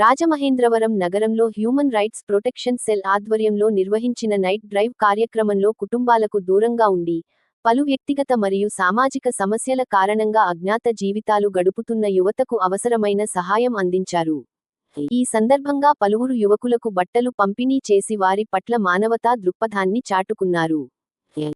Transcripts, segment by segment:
రాజమహేంద్రవరం నగరంలో human rights protection cell ఆధ్వర్యంలో నిర్వహించిన నైట్ డ్రైవ్ కార్యక్రమంలో కుటుంబాలకు దూరంగా ఉండి, పలు వ్యక్తిగత మరియు సామాజిక సమస్యల కారణంగా అజ్ఞాత జీవితాలు గడుపుతున్న యువతకు అవసరమైన సహాయం అందించారు. ఈ సందర్భంగా పలువురు యువకులకు బట్టలు పంపిణీ చేసి వారి పట్ల మానవతా దృక్పథాన్ని చాటుకున్నారు.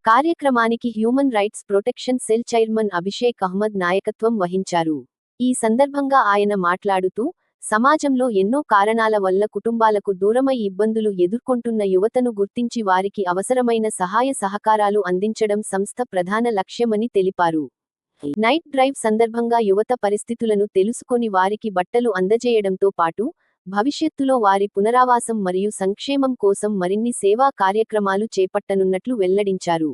కార్యక్రమానికి human rights protection cell chairman Abhishek Ahmad నాయకత్వం వహించారు. ఈ సందర్భంగా ఆయన మాట్లాడుతూ, సమాజంలో ఎన్నో కారణాల వల్ల కుటుంబాలకు దూరమై ఇబ్బందులు ఎదుర్కొంటున్న యువతను గుర్తించి వారికి అవసరమైన సహాయ సహకారాలు అందించడం సంస్థ ప్రధాన లక్ష్యమని తెలిపారు. నైట్ డ్రైవ్ సందర్భంగా యువత పరిస్థితులను తెలుసుకొని వారికి బట్టలు అందజేయడంతో పాటు, భవిష్యత్తులో వారి పునరావాసం మరియు సంక్షేమం కోసం మరిన్ని సేవా కార్యక్రమాలు చేపట్టనున్నట్లు వెల్లడించారు.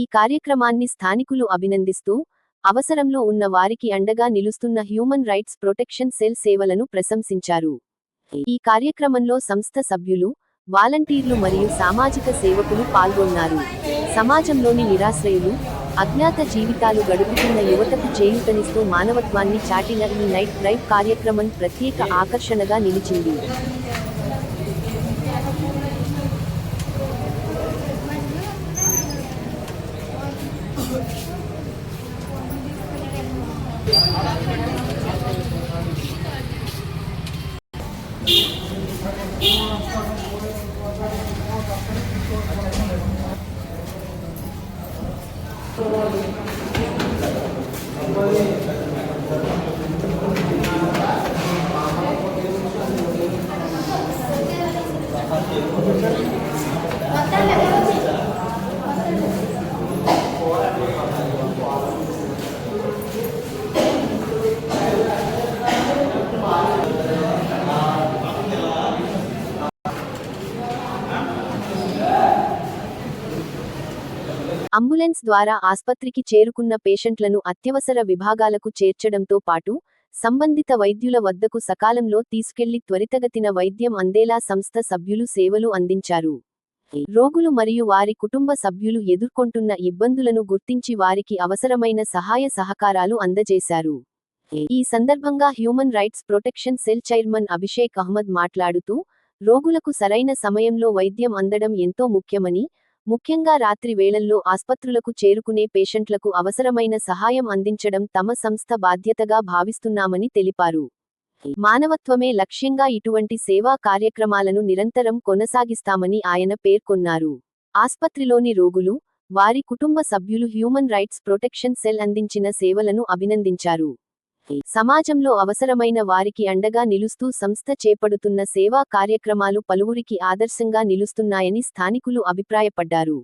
ఈ కార్యక్రమాన్ని స్థానికులు అభినందిస్తూ, అవసరంలో ఉన్న వారికి అండగా నిలుస్తున్న హ్యూమన్ రైట్స్ ప్రొటెక్షన్ సెల్ సేవలను ప్రశంసించారు. ఈ కార్యక్రమంలో సంస్థ సభ్యులు, వాలంటీర్లు మరియు సామాజిక సేవకులు పాల్గొన్నారు. సమాజంలోని నిరాశ్రయులు, అజ్ఞాత జీవితాలు గడుపుతున్న యువతకు చేయూతనిస్తూ మానవత్వాన్ని చాటిన ఈ నైట్ డ్రైవ్ కార్యక్రమం ప్రత్యేక ఆకర్షణగా నిలిచింది. అంబులెన్స్ ద్వారా ఆస్పత్రికి చేరుకున్న పేషెంట్లను అత్యవసర విభాగాలకు చేర్చడంతో పాటు, సంబంధిత వైద్యుల వద్దకు సకాలంలో తీసుకెళ్లి త్వరితగతిన వైద్యం అందేలా సంస్థ సభ్యులు సేవలు అందించారు. రోగులు మరియు వారి కుటుంబ సభ్యులు ఎదుర్కొంటున్న ఇబ్బందులను గుర్తించి వారికి అవసరమైన సహాయ సహకారాలు అందజేశారు. ఈ సందర్భంగా human rights protection cell chairman Abhishek Ahmad మాట్లాడుతూ, రోగులకు సరైన సమయంలో వైద్యం అందడం ఎంతో ముఖ్యమని, ముఖ్యంగా రాత్రి వేళల్లో ఆస్పత్రులకు చేరుకునే పేషెంట్లకు అవసరమైన సహాయం అందించడం తమ సంస్థ బాధ్యతగా భావిస్తున్నామని తెలిపారు. మానవత్వమే లక్ష్యంగా ఇటువంటి సేవా కార్యక్రమాలను నిరంతరం కొనసాగిస్తామని ఆయన పేర్కొన్నారు. ఆస్పత్రిలోని రోగులు, వారి కుటుంబ సభ్యులు హ్యూమన్ రైట్స్ ప్రొటెక్షన్ సెల్ అందించిన సేవలను అభినందించారు. సమాజంలో అవసరమైన వారికి అండగా నిలుస్తూ సంస్థ చేపడుతున్న సేవా కార్యక్రమాలు పలువురికి ఆదర్శంగా నిలుస్తున్నాయని స్థానికులు అభిప్రాయపడ్డారు.